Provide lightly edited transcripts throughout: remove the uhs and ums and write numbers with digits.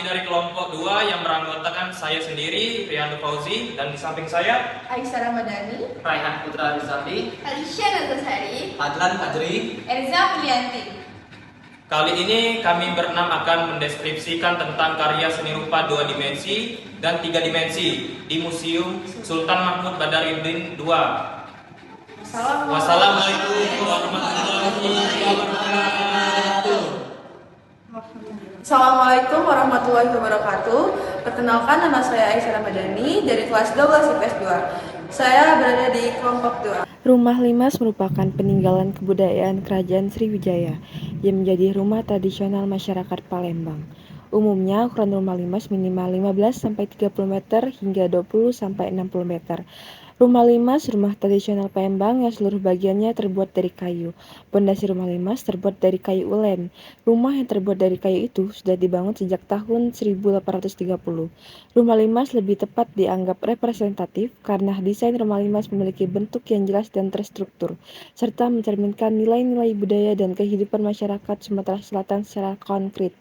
dari kelompok 2 yang beranggotakan saya sendiri, Rianto Fauzi, dan di samping saya Aisyah Ramadhani, Raihan Putra Rizaldi, Alicia Nazasari, Adlan Fajri, Erza Pulianti. kali ini kami berenam akan mendeskripsikan tentang karya seni rupa 2 dimensi dan 3 dimensi di Museum Sultan Mahmud Badaruddin II. Wassalamualaikum warahmatullahi wabarakatuh. Assalamualaikum warahmatullahi wabarakatuh. Perkenalkan, nama saya Aisyah Ramadhani dari kelas 12 IPS 2. Saya berada di kelompok 2. Rumah Limas merupakan peninggalan kebudayaan Kerajaan Sriwijaya yang menjadi rumah tradisional masyarakat Palembang. Umumnya ukuran rumah limas minimal 15-30 meter hingga 20-60 meter. Rumah limas rumah tradisional Palembang yang seluruh bagiannya terbuat dari kayu. Pondasi rumah limas terbuat dari kayu ulen. Rumah yang terbuat dari kayu itu sudah dibangun sejak tahun 1830. Rumah limas lebih tepat dianggap representatif karena desain rumah limas memiliki bentuk yang jelas dan terstruktur, serta mencerminkan nilai-nilai budaya dan kehidupan masyarakat Sumatera Selatan secara konkret.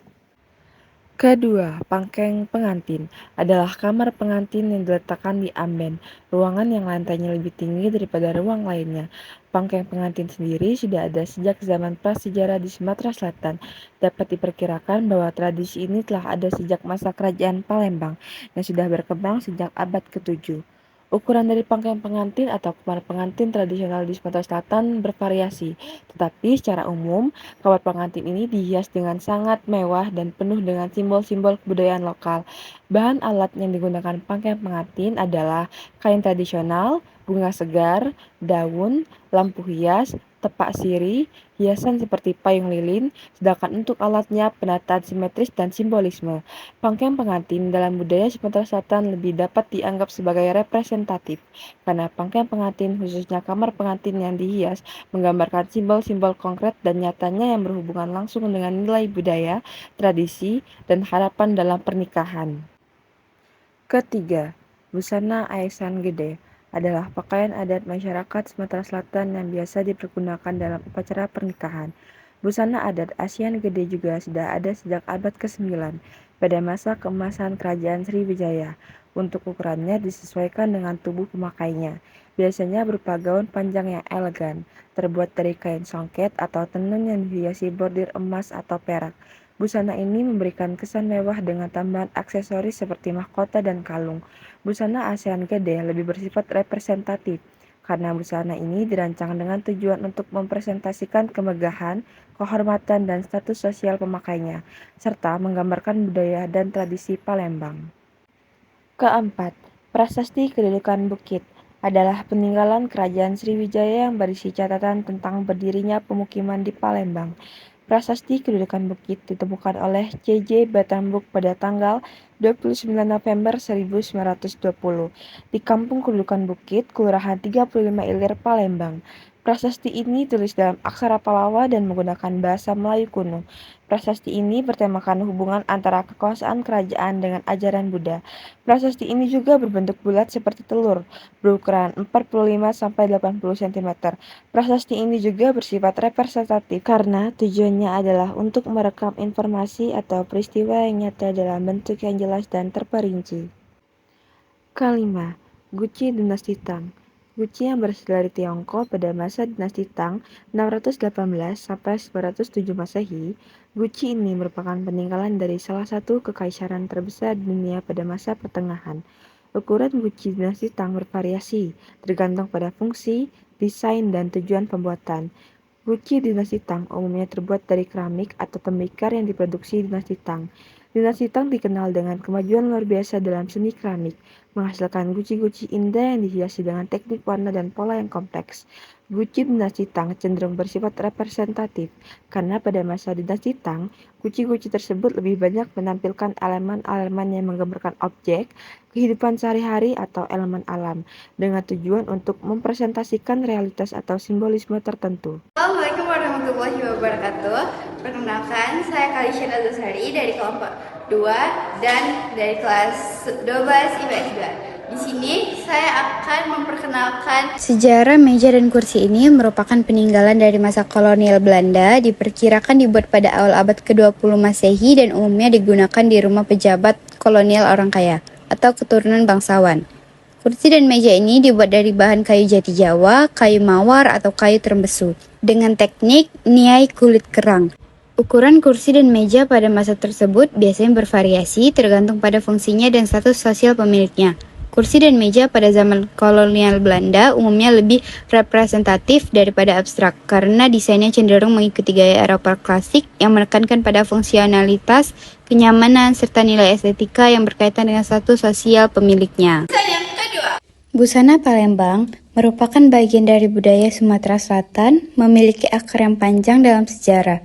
Kedua, pangkeng pengantin adalah kamar pengantin yang diletakkan di amben, ruangan yang lantainya lebih tinggi daripada ruang lainnya. Pangkeng pengantin sendiri sudah ada sejak zaman prasejarah di Sumatera Selatan. Dapat diperkirakan bahwa tradisi ini telah ada sejak masa Kerajaan Palembang yang sudah berkembang sejak abad ke-7. Ukuran dari pangkeng pengantin atau kamar pengantin tradisional di Sumatera Selatan bervariasi, tetapi secara umum kamar pengantin ini dihias dengan sangat mewah dan penuh dengan simbol-simbol kebudayaan lokal. Bahan alat yang digunakan pangkeng pengantin adalah kain tradisional, bunga segar, daun, lampu hias, tepak siri, hiasan seperti payung lilin, sedangkan untuk alatnya penataan simetris dan simbolisme. Pangkeng pengantin dalam budaya Sumatera Selatan lebih dapat dianggap sebagai representatif, karena pangkeng pengantin khususnya kamar pengantin yang dihias menggambarkan simbol-simbol konkret dan nyatanya yang berhubungan langsung dengan nilai budaya, tradisi, dan harapan dalam pernikahan. Ketiga, busana Aesan Gede adalah pakaian adat masyarakat Sumatera Selatan yang biasa dipergunakan dalam upacara pernikahan. Busana adat Aesan Gede juga sudah ada sejak abad ke-9 pada masa keemasan Kerajaan Sriwijaya. Untuk ukurannya disesuaikan dengan tubuh pemakainya. Biasanya berupa gaun panjang yang elegan, terbuat dari kain songket atau tenun yang dihiasi bordir emas atau perak. Busana ini memberikan kesan mewah dengan tambahan aksesoris seperti mahkota dan kalung. Busana Aesan Gede lebih bersifat representatif, karena busana ini dirancang dengan tujuan untuk mempresentasikan kemegahan, kehormatan, dan status sosial pemakainya, serta menggambarkan budaya dan tradisi Palembang. Keempat, Prasasti Kedudukan Bukit adalah peninggalan Kerajaan Sriwijaya yang berisi catatan tentang berdirinya pemukiman di Palembang. Prasasti Kedudukan Bukit ditemukan oleh C.J. Batamboek pada tanggal 29 November 1920 di Kampung Kedudukan Bukit, Kelurahan 35 Ilir, Palembang. Prasasti ini ditulis dalam aksara Pallawa dan menggunakan bahasa Melayu kuno. Prasasti ini bertemakan hubungan antara kekuasaan kerajaan dengan ajaran Buddha. Prasasti ini juga berbentuk bulat seperti telur, berukuran 45-80 cm. Prasasti ini juga bersifat representatif karena tujuannya adalah untuk merekam informasi atau peristiwa yang nyata dalam bentuk yang jelas dan terperinci. Kelima, Guci Dinasti Tang. Guci yang berasal dari Tiongkok pada masa dinasti Tang 618-907 Masehi. Guci ini merupakan peninggalan dari salah satu kekaisaran terbesar di dunia pada masa pertengahan. Ukuran guci dinasti Tang bervariasi, tergantung pada fungsi, desain, dan tujuan pembuatan. Guci dinasti Tang umumnya terbuat dari keramik atau tembikar yang diproduksi dinasti Tang. Dinasti Tang dikenal dengan kemajuan luar biasa dalam seni keramik, menghasilkan guci-guci indah yang dihiasi dengan teknik warna dan pola yang kompleks. Guci dinasti Tang cenderung bersifat representatif, karena pada masa dinasti Tang, guci-guci tersebut lebih banyak menampilkan elemen-elemen yang menggambarkan objek, kehidupan sehari-hari atau elemen alam, dengan tujuan untuk mempresentasikan realitas atau simbolisme tertentu. Assalamualaikum warahmatullahi wabarakatuh. Perkenalkan, saya Alicia Nazasari dari kelompok 2 dan dari kelas 12 IPS 2. Di sini saya akan memperkenalkan sejarah meja dan kursi ini merupakan peninggalan dari masa kolonial Belanda, diperkirakan dibuat pada awal abad ke-20 Masehi dan umumnya digunakan di rumah pejabat kolonial orang kaya atau keturunan bangsawan. Kursi dan meja ini dibuat dari bahan kayu jati Jawa, kayu mawar atau kayu terembesu dengan teknik niai kulit kerang. Ukuran kursi dan meja pada masa tersebut biasanya bervariasi tergantung pada fungsinya dan status sosial pemiliknya. Kursi dan meja pada zaman kolonial Belanda umumnya lebih representatif daripada abstrak karena desainnya cenderung mengikuti gaya Eropa klasik yang menekankan pada fungsionalitas, kenyamanan, serta nilai estetika yang berkaitan dengan status sosial pemiliknya. Busana Palembang merupakan bagian dari budaya Sumatera Selatan, memiliki akar yang panjang dalam sejarah.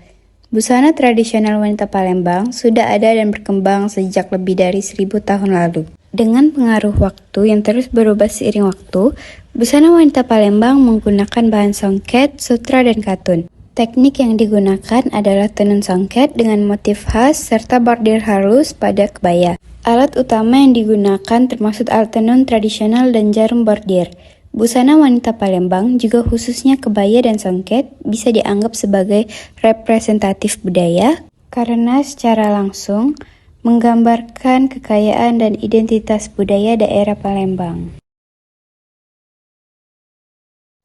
Busana tradisional wanita Palembang sudah ada dan berkembang sejak lebih dari 1000 tahun lalu. Dengan pengaruh waktu yang terus berubah seiring waktu, busana wanita Palembang menggunakan bahan songket, sutra, dan katun. Teknik yang digunakan adalah tenun songket dengan motif khas serta bordir halus pada kebaya. Alat utama yang digunakan termasuk alat tenun tradisional dan jarum bordir. Busana wanita Palembang, juga khususnya kebaya dan songket, bisa dianggap sebagai representatif budaya karena secara langsung menggambarkan kekayaan dan identitas budaya daerah Palembang.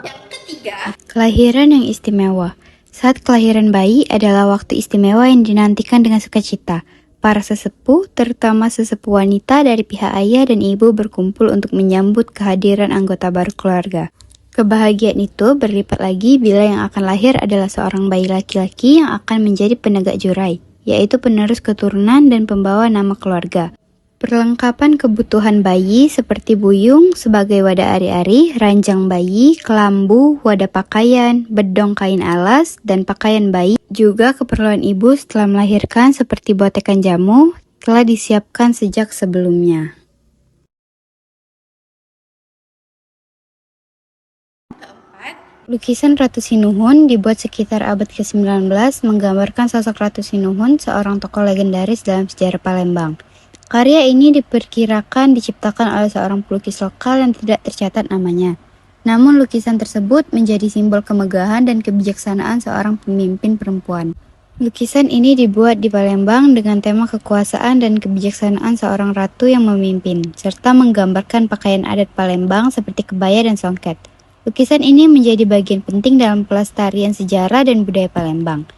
Yang ketiga, kelahiran yang istimewa. Saat kelahiran bayi adalah waktu istimewa yang dinantikan dengan sukacita. Para sesepuh, terutama sesepuh wanita dari pihak ayah dan ibu berkumpul untuk menyambut kehadiran anggota baru keluarga. Kebahagiaan itu berlipat lagi bila yang akan lahir adalah seorang bayi laki-laki yang akan menjadi penegak jurai, yaitu penerus keturunan dan pembawa nama keluarga. Perlengkapan kebutuhan bayi seperti buyung sebagai wadah ari-ari, ranjang bayi, kelambu, wadah pakaian, bedong kain alas, dan pakaian bayi, juga keperluan ibu setelah melahirkan seperti botekan jamu, telah disiapkan sejak sebelumnya. Lukisan Ratu Sinuhun dibuat sekitar abad ke-19 menggambarkan sosok Ratu Sinuhun, seorang tokoh legendaris dalam sejarah Palembang. Karya ini diperkirakan diciptakan oleh seorang pelukis lokal yang tidak tercatat namanya. Namun lukisan tersebut menjadi simbol kemegahan dan kebijaksanaan seorang pemimpin perempuan. Lukisan ini dibuat di Palembang dengan tema kekuasaan dan kebijaksanaan seorang ratu yang memimpin, serta menggambarkan pakaian adat Palembang seperti kebaya dan songket. Lukisan ini menjadi bagian penting dalam pelestarian sejarah dan budaya Palembang.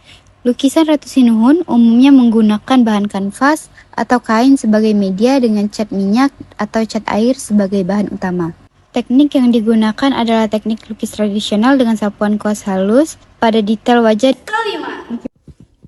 Lukisan Ratu Sinuhun umumnya menggunakan bahan kanvas atau kain sebagai media dengan cat minyak atau cat air sebagai bahan utama. Teknik yang digunakan adalah teknik lukis tradisional dengan sapuan kuas halus pada detail wajah. Kelima,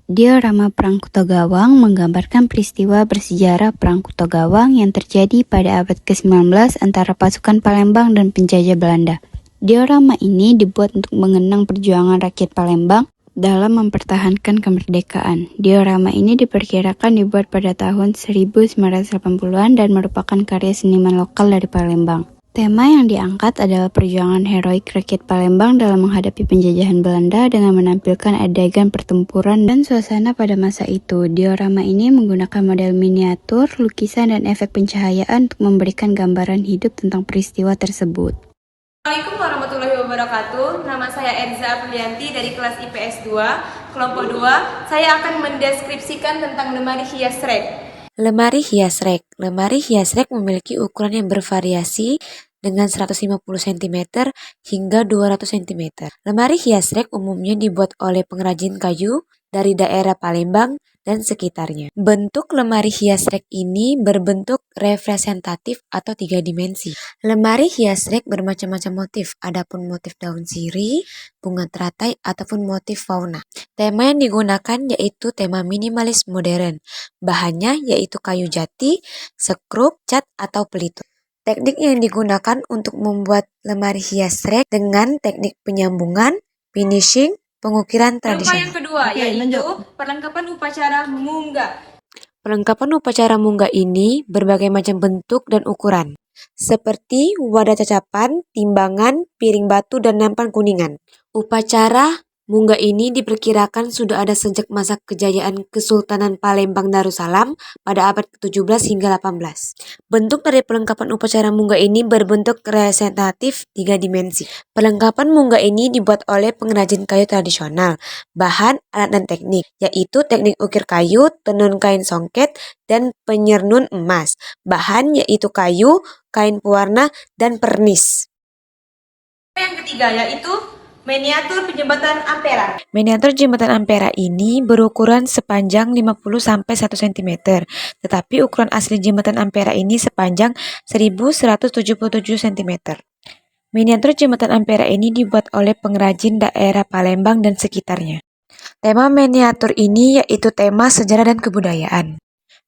diorama Perang Kutogawang menggambarkan peristiwa bersejarah Perang Kutogawang yang terjadi pada abad ke-19 antara pasukan Palembang dan penjajah Belanda. Diorama ini dibuat untuk mengenang perjuangan rakyat Palembang dalam mempertahankan kemerdekaan. Diorama ini diperkirakan dibuat pada tahun 1980-an dan merupakan karya seniman lokal dari Palembang. Tema yang diangkat adalah perjuangan heroik rakyat Palembang dalam menghadapi penjajahan Belanda dengan menampilkan adegan pertempuran dan suasana pada masa itu. Diorama ini menggunakan model miniatur, lukisan, dan efek pencahayaan untuk memberikan gambaran hidup tentang peristiwa tersebut. Assalamualaikum warahmatullahi wabarakatuh. Nama saya Erza Aprianti dari kelas IPS 2, kelompok 2. Saya akan mendeskripsikan tentang lemari hias rek. Lemari hias rek. Lemari hias rek memiliki ukuran yang bervariasi dengan 150 cm hingga 200 cm. Lemari hias rek umumnya dibuat oleh pengrajin kayu dari daerah Palembang dan sekitarnya. Bentuk lemari hias rek ini berbentuk representatif atau 3 dimensi. Lemari hias rek bermacam-macam motif, adapun motif daun sirih, bunga teratai, ataupun motif fauna. Tema yang digunakan yaitu tema minimalis modern. Bahannya yaitu kayu jati, sekrup, cat, atau pelitut. Teknik yang digunakan untuk membuat lemari hias rek dengan teknik penyambungan, finishing, pengukiran tradisional. Yang kedua yaitu perlengkapan upacara munggah. Perlengkapan upacara munggah ini berbagai macam bentuk dan ukuran, seperti wadah cacapan, timbangan, piring batu, dan nampan kuningan. Upacara Mungga ini diperkirakan sudah ada sejak masa kejayaan Kesultanan Palembang Darussalam pada abad ke-17 hingga 18. Bentuk dari perlengkapan upacara mungga ini berbentuk representatif 3 dimensi. Perlengkapan mungga ini dibuat oleh pengrajin kayu tradisional, bahan, alat, dan teknik, yaitu teknik ukir kayu, tenun kain songket, dan penyernun emas. Bahan yaitu kayu, kain pewarna, dan pernis. Yang ketiga yaitu miniatur jembatan Ampera. Miniatur jembatan Ampera ini berukuran sepanjang 50-1 cm, tetapi ukuran asli jembatan Ampera ini sepanjang 1177 cm. Miniatur jembatan Ampera ini dibuat oleh pengrajin daerah Palembang dan sekitarnya. Tema miniatur ini yaitu tema sejarah dan kebudayaan.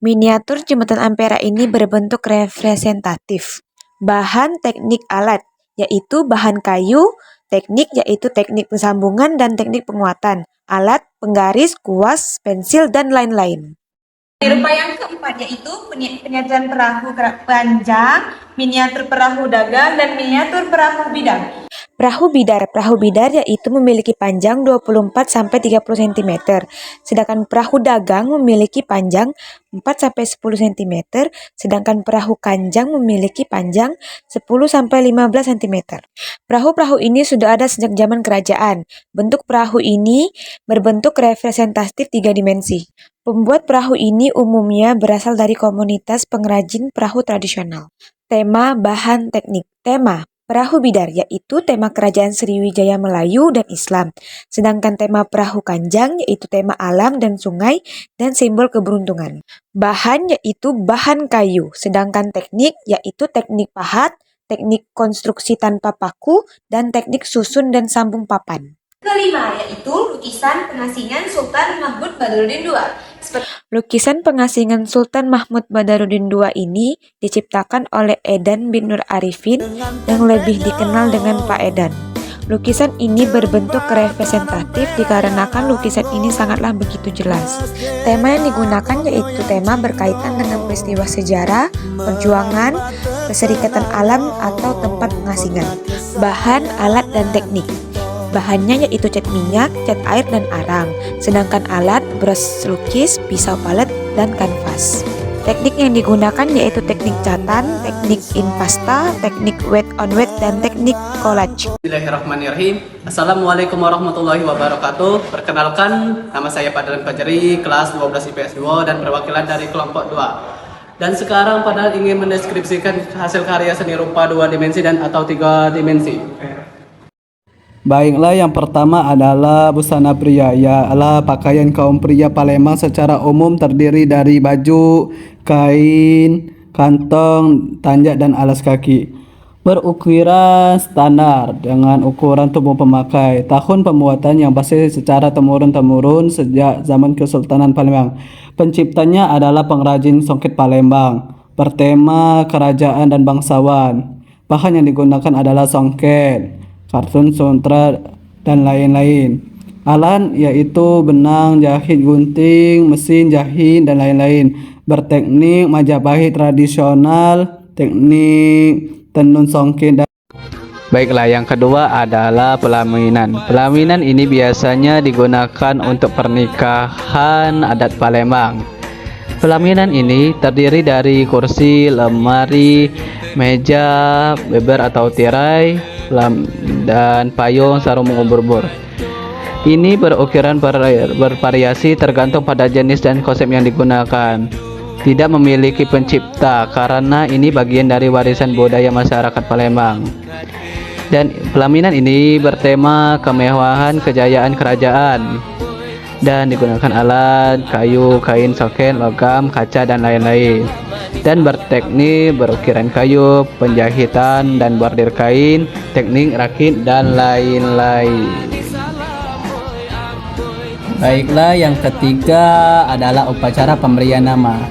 Miniatur jembatan Ampera ini berbentuk representatif. Bahan teknik alat yaitu bahan kayu, teknik yaitu teknik pensambungan dan teknik penguatan, alat, penggaris, kuas, pensil, dan lain-lain. Rupa yang keempat yaitu penyajian perahu panjang, miniatur perahu dagang, dan miniatur perahu bidang. Perahu bidar yaitu memiliki panjang 24-30 cm, sedangkan perahu dagang memiliki panjang 4-10 cm, sedangkan perahu kanjang memiliki panjang 10-15 cm. Perahu-perahu ini sudah ada sejak zaman kerajaan. Bentuk perahu ini berbentuk representatif 3 dimensi. Pembuat perahu ini umumnya berasal dari komunitas pengrajin perahu tradisional. Tema, bahan, teknik. Tema perahu bidar yaitu tema kerajaan Sriwijaya Melayu dan Islam. Sedangkan tema perahu kanjang yaitu tema alam dan sungai dan simbol keberuntungan. Bahan yaitu bahan kayu, sedangkan teknik yaitu teknik pahat, teknik konstruksi tanpa paku, dan teknik susun dan sambung papan. Kelima yaitu lukisan pengasingan Sultan Mahmud Badarudin II. Lukisan pengasingan Sultan Mahmud Badarudin II ini diciptakan oleh Edan bin Nur Arifin yang lebih dikenal dengan Pak Edan. Lukisan ini berbentuk representatif dikarenakan lukisan ini sangatlah begitu jelas. Tema yang digunakan yaitu tema berkaitan dengan peristiwa sejarah, perjuangan, perserikatan alam atau tempat pengasingan. Bahan, alat, dan teknik. Bahannya yaitu cat minyak, cat air, dan arang. Sedangkan alat, brush lukis, pisau palet, dan kanvas. Teknik yang digunakan yaitu teknik catan, teknik impasta, teknik wet on wet, dan teknik collage. Bismillahirrahmanirrahim. Assalamualaikum warahmatullahi wabarakatuh. Perkenalkan, nama saya Padran Fajri, kelas 12 IPS 2 dan perwakilan dari kelompok 2. Dan sekarang Padran ingin mendeskripsikan hasil karya seni rupa 2 dimensi dan atau 3 dimensi. Baiklah, yang pertama adalah busana pria, ialah pakaian kaum pria Palembang secara umum terdiri dari baju, kain, kantong, tanjak, dan alas kaki. Berukuran standar dengan ukuran tubuh pemakai. Tahun pembuatan yang pasti secara temurun-temurun sejak zaman Kesultanan Palembang. Penciptanya adalah pengrajin songket Palembang, bertema kerajaan dan bangsawan. Bahan yang digunakan adalah songket, kartun, sutra, dan lain-lain. Alat yaitu benang, jahit, gunting, mesin jahit, dan lain-lain. Berteknik Majapahit tradisional, teknik tenun songket. Baiklah, yang kedua adalah pelaminan. Pelaminan ini biasanya digunakan untuk pernikahan adat Palembang. Pelaminan ini terdiri dari kursi, lemari, meja, beber atau tirai, dan payung sarung ubur-ubur. Ini berukuran bervariasi tergantung pada jenis dan konsep yang digunakan. Tidak memiliki pencipta karena ini bagian dari warisan budaya masyarakat Palembang. Dan pelaminan ini bertema kemewahan kejayaan kerajaan dan digunakan alat kayu, kain, soket, logam, kaca, dan lain-lain. Dan berteknik berukiran kayu, penjahitan dan bordir kain, teknik rakit, dan lain-lain. Baiklah, yang ketiga adalah upacara pemberian nama,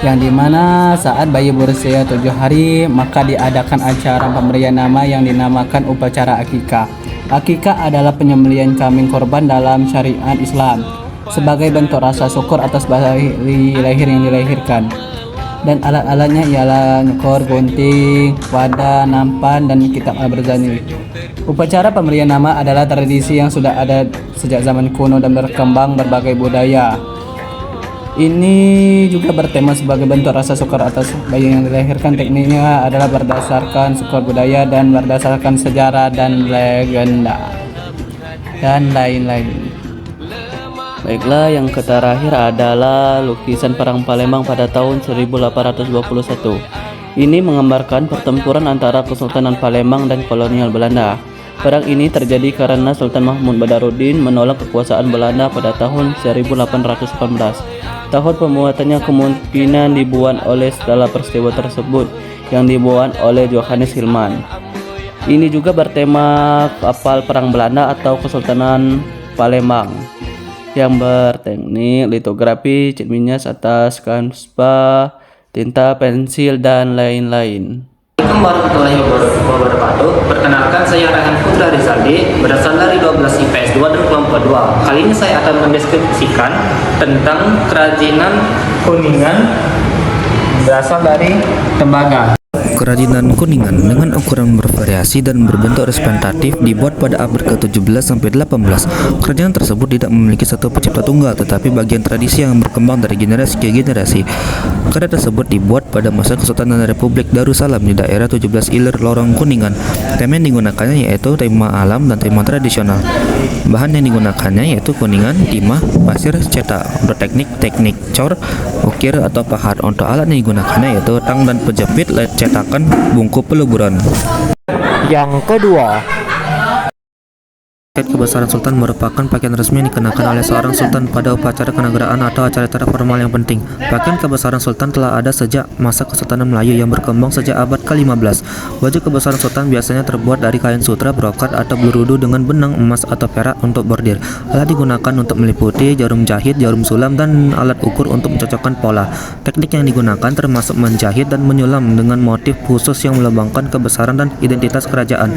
yang dimana saat bayi berusia 7 hari maka diadakan acara pemberian nama yang dinamakan upacara akikah. Akikah adalah penyembelihan kambing korban dalam syariat Islam sebagai bentuk rasa syukur atas bayi lahir yang dilahirkan. dan alat-alatnya ialah nyekor, gunting, wadah, nampan, dan kitab Al-Barzani. Upacara pemberian nama adalah tradisi yang sudah ada sejak zaman kuno dan berkembang berbagai budaya. Ini juga bertema sebagai bentuk rasa syukur atas bayi yang dilahirkan. Tekniknya adalah berdasarkan syukur budaya dan berdasarkan sejarah dan legenda dan lain-lain. Baiklah, yang terakhir adalah lukisan Perang Palembang pada tahun 1821. Ini menggambarkan pertempuran antara Kesultanan Palembang dan kolonial Belanda. Perang ini terjadi karena Sultan Mahmud Badarudin menolak kekuasaan Belanda pada tahun 1818. Tahun pembuatannya kemungkinan dibuat oleh setelah peristiwa tersebut yang dibuat oleh Johannes Hilman. Ini juga bertema kapal perang Belanda atau Kesultanan Palembang yang berteknik litografi, cat minyak atas kanvas, tinta, pensil, dan lain-lain. Assalamualaikum warahmatullahi wabarakatuh. Perkenalkan, saya Raihan Putra Rizaldi, berasal dari 12 IPS 2 dan kelompok 2. Kali ini saya akan mendeskripsikan tentang kerajinan Kuningan berasal dari tembaga. Kerajinan Kuningan dengan ukuran bervariasi dan berbentuk representatif dibuat pada abad ke-17 sampai 18. Kerajinan tersebut tidak memiliki satu pencipta tunggal, tetapi bagian tradisi yang berkembang dari generasi ke generasi. Karya tersebut dibuat pada masa Kesultanan Republik Darussalam di daerah 17 Ilir Lorong Kuningan. Tema yang digunakannya yaitu tema alam dan tema tradisional. Bahan yang digunakannya yaitu kuningan, timah, pasir, cetak. Untuk teknik cor, ukir atau pahat. Untuk alat yang digunakannya yaitu tang dan penjepit, cetakan, bungku peluburan. Yang kedua, Jaket kebesaran sultan merupakan pakaian resmi yang dikenakan oleh seorang sultan pada upacara kenegaraan atau acara-acara formal yang penting. Pakaian kebesaran sultan telah ada sejak masa Kesultanan Melayu yang berkembang sejak abad ke-15. Baju kebesaran sultan biasanya terbuat dari kain sutra, brokat, atau berudu dengan benang emas atau perak untuk bordir. Alat digunakan untuk meliputi jarum jahit, jarum sulam, dan alat ukur untuk mencocokkan pola. Teknik yang digunakan termasuk menjahit dan menyulam dengan motif khusus yang melambangkan kebesaran dan identitas kerajaan.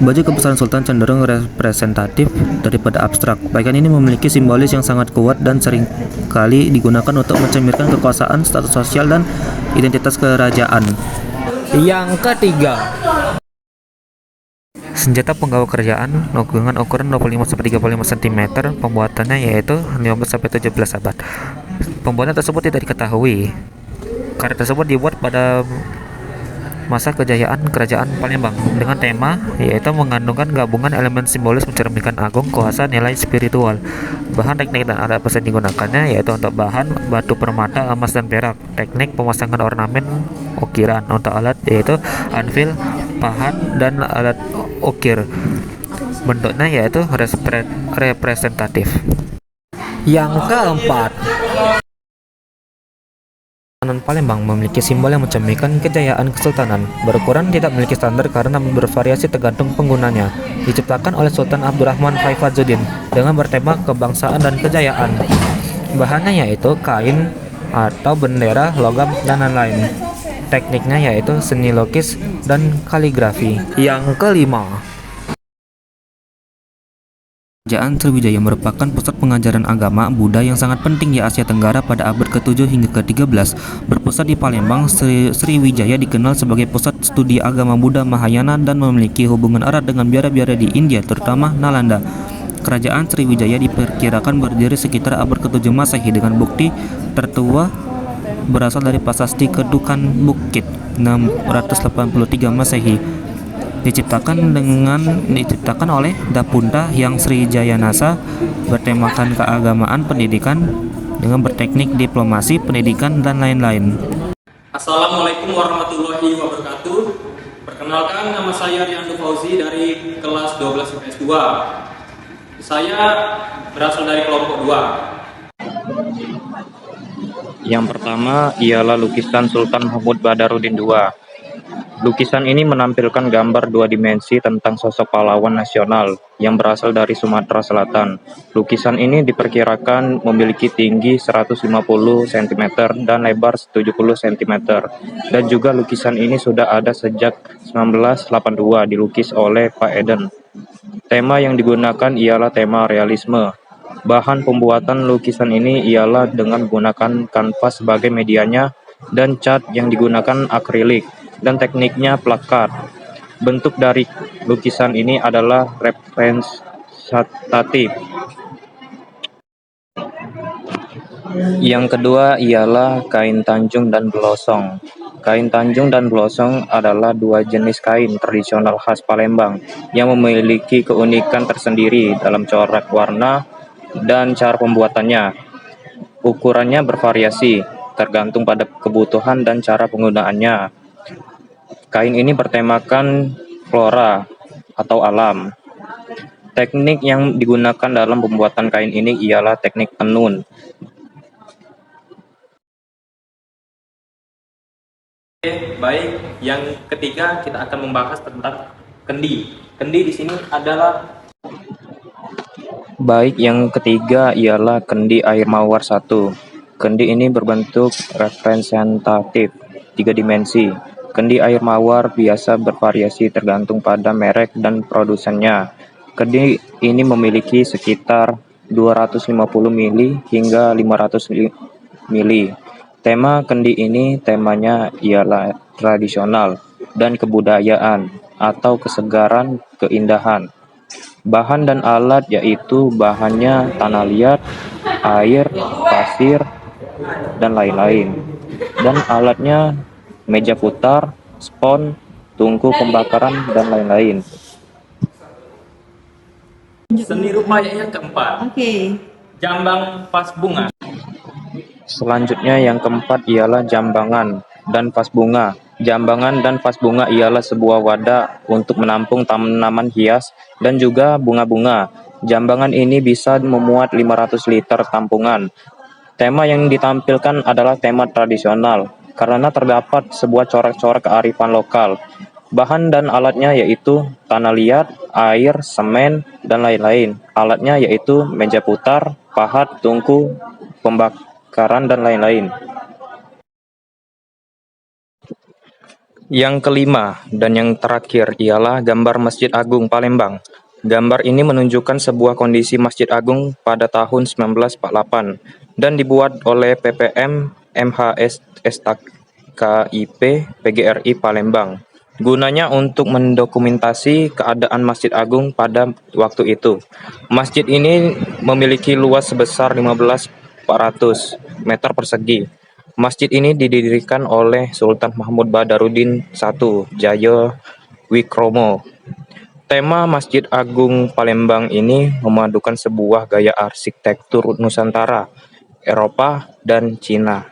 Baju kebesaran sultan cenderung representatif daripada abstrak. Pakaian ini memiliki simbolis yang sangat kuat dan seringkali digunakan untuk mencerminkan kekuasaan, status sosial, dan identitas kerajaan. yang ketiga, Senjata penggawa kerajaan dengan ukuran 25-35 cm, pembuatannya yaitu 15-17 abad. Pembuatan tersebut tidak diketahui. Karya tersebut dibuat pada masa kejayaan Kerajaan Palembang dengan tema yaitu mengandungkan gabungan elemen simbolis mencerminkan agung, kuasa, nilai spiritual. Bahan, teknik, dan alat yang digunakannya yaitu untuk bahan batu permata, emas, dan perak. Teknik pemasangan ornamen ukiran. Untuk alat yaitu anvil, pahat, dan alat ukir. Bentuknya yaitu representatif. yang keempat, Kesultanan Palembang memiliki simbol yang mencerminkan kejayaan kesultanan. Berukuran tidak memiliki standar karena bervariasi tergantung penggunanya. Diciptakan oleh Sultan Abdurrahman Haifazuddin dengan bertema kebangsaan dan kejayaan. Bahannya yaitu kain atau bendera, logam, dan lain-lain. Tekniknya yaitu seni lukis dan kaligrafi. yang kelima, Kerajaan Sriwijaya merupakan pusat pengajaran agama Buddha yang sangat penting di Asia Tenggara pada abad ke-7 hingga ke-13. Berpusat di Palembang, Sriwijaya dikenal sebagai pusat studi agama Buddha Mahayana dan memiliki hubungan erat dengan biara-biara di India, terutama Nalanda. Kerajaan Sriwijaya diperkirakan berdiri sekitar abad ke-7 Masehi dengan bukti tertua berasal dari prasasti Kedukan Bukit 683 Masehi. Diciptakan oleh Dapunta yang Srijayanasa, bertemakan keagamaan, pendidikan dengan berteknik diplomasi, pendidikan, dan lain-lain. Assalamualaikum warahmatullahi wabarakatuh. Perkenalkan, nama saya Rianto Fauzi dari kelas 12 IPS 2. Saya berasal dari kelompok 2. Yang pertama ialah lukisan Sultan Mahmud Badarudin II. Lukisan ini menampilkan gambar dua dimensi tentang sosok pahlawan nasional yang berasal dari Sumatera Selatan. Lukisan ini diperkirakan memiliki tinggi 150 cm dan lebar 70 cm. Dan juga lukisan ini sudah ada sejak 1982, dilukis oleh Pak Eden. Tema yang digunakan ialah tema realisme. Bahan pembuatan lukisan ini ialah dengan menggunakan kanvas sebagai medianya dan cat yang digunakan akrilik, dan tekniknya plakat. Bentuk dari lukisan ini adalah representatif. Yang kedua ialah kain tanjung dan blosong. Kain tanjung dan blosong adalah dua jenis kain tradisional khas Palembang yang memiliki keunikan tersendiri dalam corak warna dan cara pembuatannya. Ukurannya bervariasi, tergantung pada kebutuhan dan cara penggunaannya. Kain ini bertemakan flora atau alam. Teknik yang digunakan dalam pembuatan kain ini ialah teknik tenun. Baik, yang ketiga kita akan membahas tentang kendi. Kendi di sini adalah Yang ketiga ialah kendi air mawar 1. Kendi ini berbentuk representatif, 3 dimensi. Kendi air mawar biasa bervariasi tergantung pada merek dan produsennya. Kendi ini memiliki sekitar 250 mili hingga 500 mili. Tema kendi ini temanya ialah tradisional dan kebudayaan atau kesegaran keindahan. Bahan dan alat yaitu bahannya tanah liat, air, pasir, dan lain-lain. Dan alatnya meja putar, spon, tungku pembakaran, dan lain-lain. seni rupa yang keempat. Jambang pas bunga. Selanjutnya yang keempat ialah jambangan dan vas bunga. Jambangan dan vas bunga ialah sebuah wadah untuk menampung tanaman hias dan juga bunga-bunga. Jambangan ini bisa memuat 500 liter tampungan. Tema yang ditampilkan adalah tema tradisional karena terdapat sebuah corak-corak kearifan lokal. Bahan dan alatnya yaitu tanah liat, air, semen, dan lain-lain. Alatnya yaitu meja putar, pahat, tungku, pembakaran, dan lain-lain. Yang kelima dan yang terakhir ialah gambar Masjid Agung Palembang. Gambar ini menunjukkan sebuah kondisi Masjid Agung pada tahun 1948 dan dibuat oleh PPM MHS STKIP PGRI Palembang. Gunanya untuk mendokumentasi keadaan Masjid Agung pada waktu itu. Masjid ini memiliki luas sebesar 15.400 meter persegi. Masjid ini didirikan oleh Sultan Mahmud Badarudin I Jaya Wikromo. Tema Masjid Agung Palembang ini memadukan sebuah gaya arsitektur Nusantara, Eropa, dan Cina.